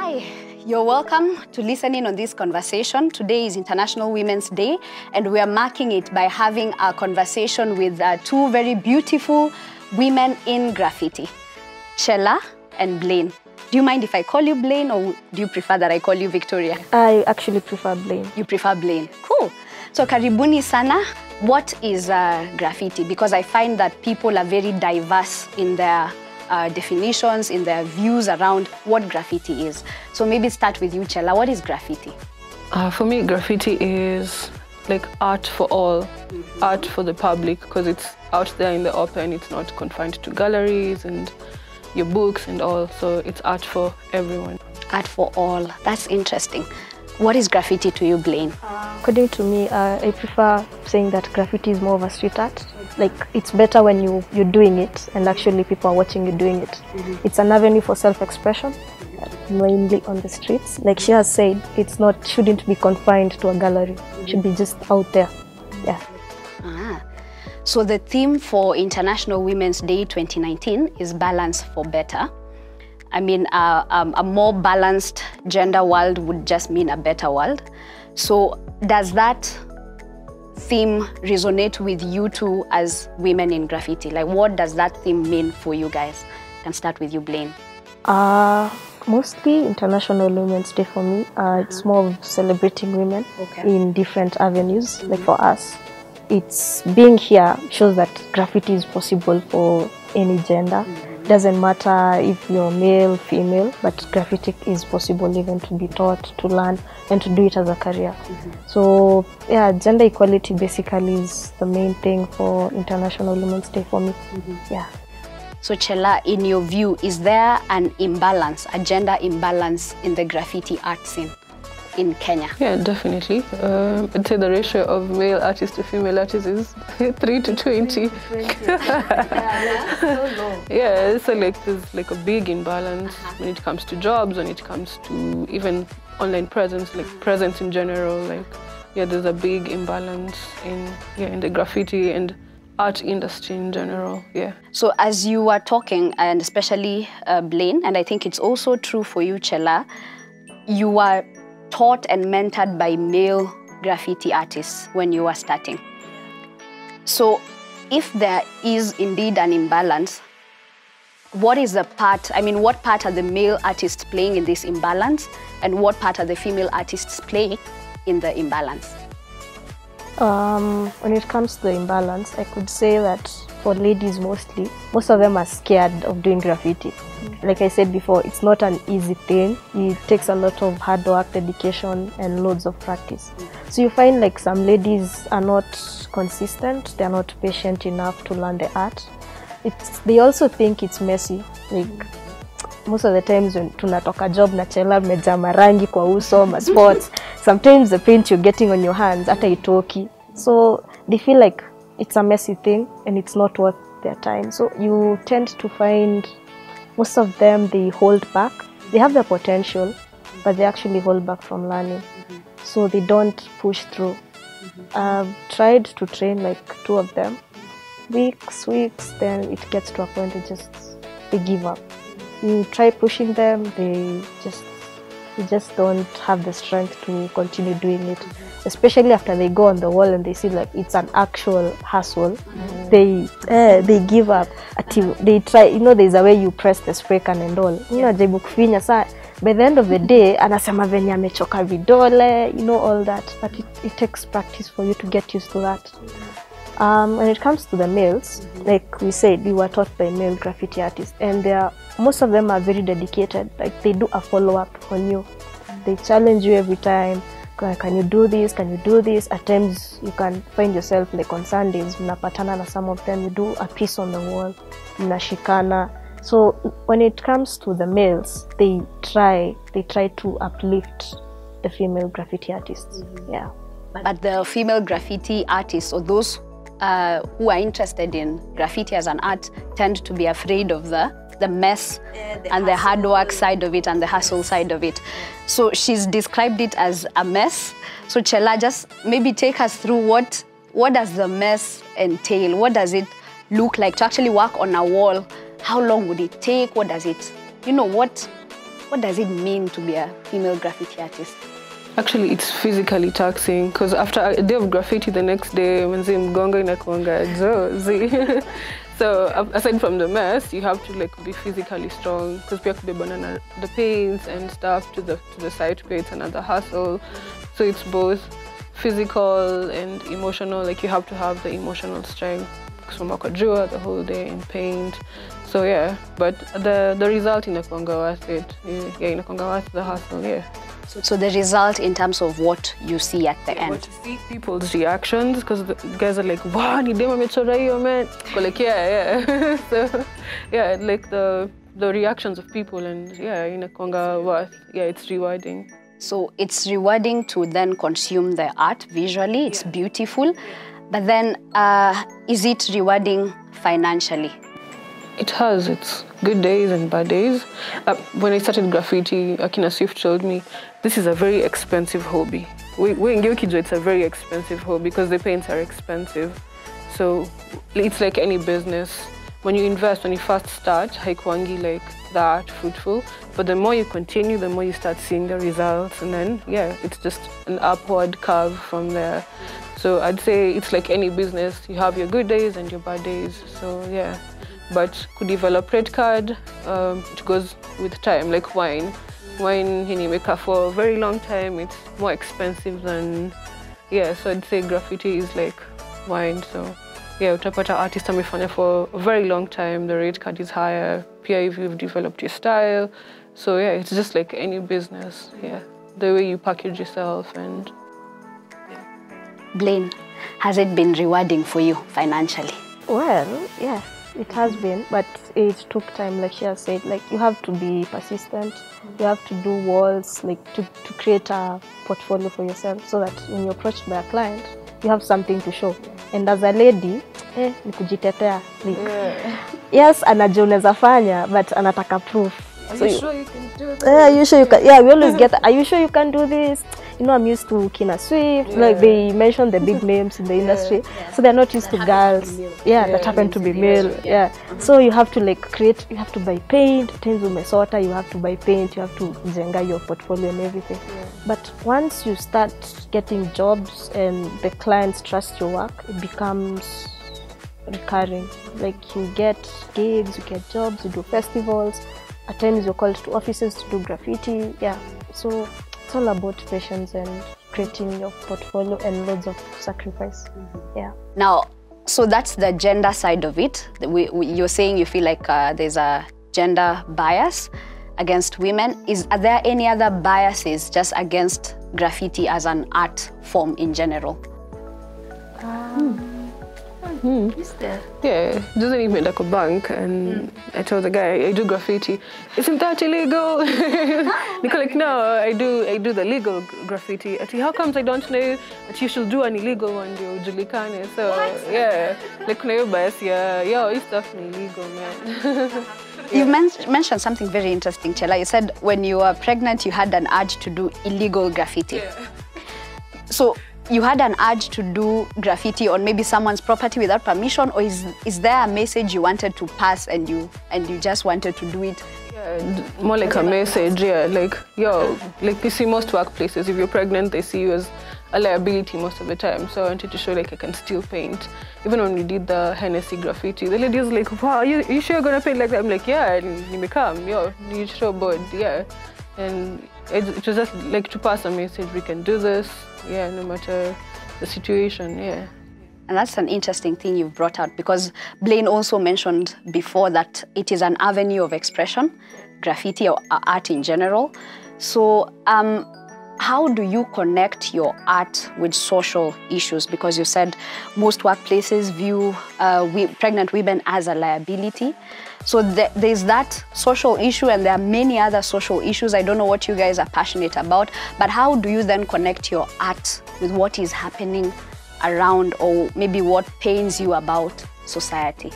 Hi, you're welcome to listen in on this conversation. Today is International Women's Day, and we are marking it by having a conversation with two very beautiful women in graffiti, Chella and Blaine. Do you mind if I call you Blaine, or do you prefer that I call you Victoria? I actually prefer Blaine. You prefer Blaine. Cool. So karibuni sana. What is graffiti? Because I find that people are very diverse in their definitions, in their views around what graffiti is. So maybe start with you, Chella. What is graffiti? For me, graffiti is like art for all, art for the public, because it's out there in the open. It's not confined to galleries and your books and all. So it's art for everyone. Art for all. That's interesting. What is graffiti to you, Blaine? According to me, I prefer saying that graffiti is more of a street art. Like, it's better when you're doing it and actually people are watching you doing it. It's an avenue for self-expression, mainly on the streets. Like she has said, shouldn't be confined to a gallery. It should be just out there. Yeah. So the theme for International Women's Day 2019 is balance for better. I mean, a more balanced gender world would just mean a better world. So does that theme resonate with you two as women in graffiti? Like, what does that theme mean for you guys? I can start with you, Blaine. Mostly International Women's Day for me. It's more of celebrating women in different avenues. Like for us, it's being here shows that graffiti is possible for any gender. Doesn't matter if you're male, female, but graffiti is possible even to be taught, to learn, and to do it as a career. So yeah, gender equality basically is the main thing for International Women's Day for me. Yeah. So Chella, in your view, is there an imbalance, a gender imbalance in the graffiti art scene in Kenya? Yeah, definitely. I'd say the ratio of male artists to female artists is 3 to 20. Yeah, so like there's like a big imbalance when it comes to jobs, when it comes to even online presence, like presence in general. Like, yeah, there's a big imbalance in the graffiti and art industry in general. Yeah. So as you were talking, and especially Blaine, and I think it's also true for you, Chella, you were taught and mentored by male graffiti artists when you were starting. So if there is indeed an imbalance, what is the part, I mean, what part are the male artists playing in this imbalance, and what part are the female artists playing in the imbalance? When it comes to the imbalance, I could say that for ladies mostly, most of them are scared of doing graffiti. Like I said before, it's not an easy thing. It takes a lot of hard work, dedication, and loads of practice. So you find like some ladies are not consistent, they're not patient enough to learn the art. They also think it's messy. Like most of the times when tunatoka job na Chella meja marangi kwa uso, ma spots, sometimes the paint you're getting on your hands hata itoki. So they feel like it's a messy thing and it's not worth their time. So you tend to find most of them, they hold back. They have the potential, but they actually hold back from learning. So they don't push through. I've tried to train like 2 of them. Weeks, then it gets to a point they give up. You try pushing them, they just don't have the strength to continue doing it. Especially after they go on the wall and they see like it's an actual hassle, they give up. They try, you know, there's a way you press the spray can and all. You know, jaribu kufinya saa. By the end of the day, anasema venye amechoka vidole, you know, all that. But it takes practice for you to get used to that. When it comes to the males, like we said, we were taught by male graffiti artists, and most of them are very dedicated. Like they do a follow-up on you. They challenge you every time. Can you do this? Can you do this? At times you can find yourself like on Sundays, mnapatana na some of them, you do a piece on the wall, mnashikana. So when it comes to the males, they try to uplift the female graffiti artists. Yeah. But the female graffiti artists, or those who are interested in graffiti as an art, tend to be afraid of the mess and the hard work side of it and the hustle side of it. So she's described it as a mess. So Chella, just maybe take us through what does the mess entail? What does it look like to actually work on a wall? How long would it take? What does it, you know, what What does it mean to be a female graffiti artist? Actually, it's physically taxing because after a day of graffiti, the next day, mgongo inakuanga zozi. So aside from the mess, you have to like be physically strong because we have to be banana the paints and stuff to the side plates and other hustle. So it's both physical and emotional. Like you have to have the emotional strength because the whole day in paint. So yeah, but the result inakuanga worth it. Yeah, inakuanga worth the hustle. Yeah. So the result in terms of what you see at the end. But to see people's reactions, because the guys are like, wow, ni dema amechora hiyo, man. Go like, yeah. So yeah, like the reactions of people and yeah, inakuanga worth. Yeah, it's rewarding. So it's rewarding to then consume the art visually. It's beautiful, but then is it rewarding financially? It has its good days and bad days. When I started graffiti, Akina Swift told me, this is a very expensive hobby. It's a very expensive hobby because the paints are expensive. So it's like any business. When you invest, when you first start, haikuangi like that fruitful. But the more you continue, the more you start seeing the results. And then, yeah, it's just an upward curve from there. So I'd say it's like any business. You have your good days and your bad days. So yeah. But could develop red card, it goes with time, like wine. Wine you make for a very long time, it's more expensive than, yeah, so I'd say graffiti is like wine. So yeah, utapata artist amefanya for a very long time, the red card is higher, pia if you've developed your style. So yeah, it's just like any business, yeah. The way you package yourself and, yeah. Blaine, has it been rewarding for you financially? Well, yeah. It has been, but it took time, like she has said. Like you have to be persistent. You have to do walls, like to create a portfolio for yourself, so that when you're approached by a client, you have something to show. And as a lady, ni kujitetea. Yes, anajua unaweza fanya, but anataka proof. Are you sure you can do this? Are you sure you can? Yeah, we always get. Are you sure you can do this? You know, I'm used to Kina Swift. Like they mention the big names in the industry, so they're not used to girls. That happen to be male. So you have to like create. You have to buy paint. Mesota. You have to buy paint. You have to zenga your portfolio and everything. But once you start getting jobs and the clients trust your work, it becomes recurring. Like you get gigs, you get jobs, you do festivals. At times you're called to offices to do graffiti. Yeah, so it's all about patience and creating your portfolio and loads of sacrifice. Yeah. Now, so that's the gender side of it. You're saying you feel like there's a gender bias against women. Are there any other biases just against graffiti as an art form in general? Is there? Yeah, doesn't even like a bank, and I told the guy, I do graffiti. Isn't that illegal? They're like, no, I do the legal graffiti. I say, how comes I don't know that you should do an illegal one, Julikane? So yeah, like bias, yeah, it's definitely illegal, man. You mentioned something very interesting, Chela. You said when you were pregnant, you had an urge to do illegal graffiti. So you had an urge to do graffiti on maybe someone's property without permission, or is there a message you wanted to pass and you just wanted to do it? Yeah, more like a message, like, like you see most workplaces, if you're pregnant, they see you as a liability most of the time. So I wanted to show like I can still paint. Even when we did the Hennessy graffiti, the lady was like, wow, you sure you're gonna paint like that? I'm like, yeah, and you become, you show board, yeah. And it was just like to pass a message, we can do this, no matter the situation, And that's an interesting thing you've brought out, because Blaine also mentioned before that it is an avenue of expression, graffiti or art in general. So how do you connect your art with social issues? Because you said most workplaces view pregnant women as a liability. So there's that social issue, and there are many other social issues. I don't know what you guys are passionate about, but how do you then connect your art with what is happening around, or maybe what pains you about society?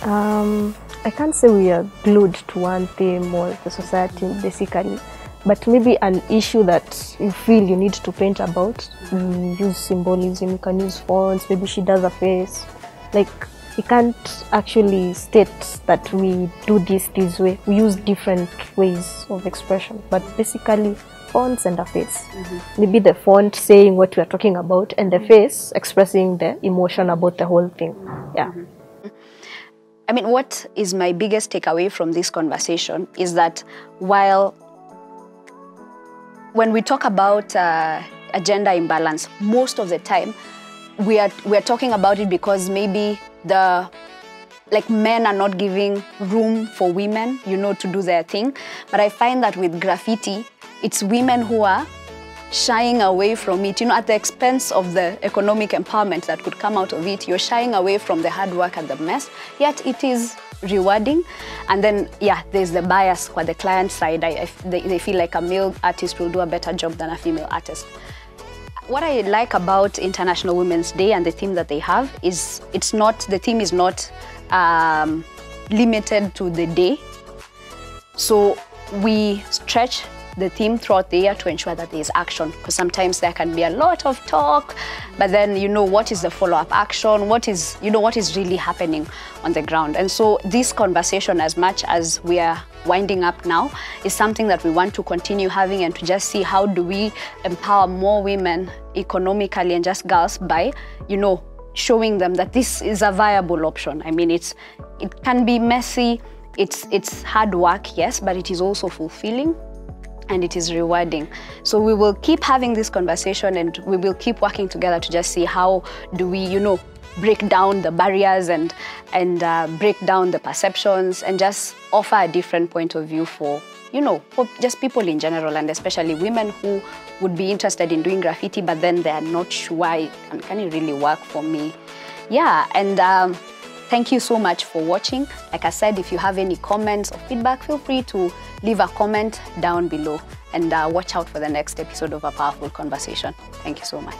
I can't say we are glued to one theme or the society basically, but maybe an issue that you feel you need to paint about. Use symbolism, you can use fonts, maybe she does a face. Like we can't actually state that we do this way. We use different ways of expression, but basically fonts and a face. Maybe the font saying what we are talking about and the face expressing the emotion about the whole thing. Yeah. I mean, what is my biggest takeaway from this conversation is that when we talk about gender imbalance, most of the time we are talking about it because maybe men are not giving room for women, to do their thing. But I find that with graffiti, it's women who are shying away from it, at the expense of the economic empowerment that could come out of it. You're shying away from the hard work and the mess, yet it is rewarding. And then, there's the bias for the client side. They feel like a male artist will do a better job than a female artist. What I like about International Women's Day and the theme that they have is the theme is not limited to the day. So we stretch the theme throughout the year to ensure that there is action, because sometimes there can be a lot of talk, but then what is the follow-up action, what is really happening on the ground. And so this conversation, as much as we are winding up now, is something that we want to continue having, and to just see how do we empower more women economically and just girls by showing them that this is a viable option. I mean, it can be messy, it's hard work, yes, but it is also fulfilling and it is rewarding. So we will keep having this conversation, and we will keep working together to just see how do we, break down the barriers and break down the perceptions, and just offer a different point of view for just people in general, and especially women who would be interested in doing graffiti, but then they are not sure, can it really work for me? Yeah, and thank you so much for watching. Like I said, if you have any comments or feedback, feel free to leave a comment down below, and watch out for the next episode of A Powerful Conversation. Thank you so much.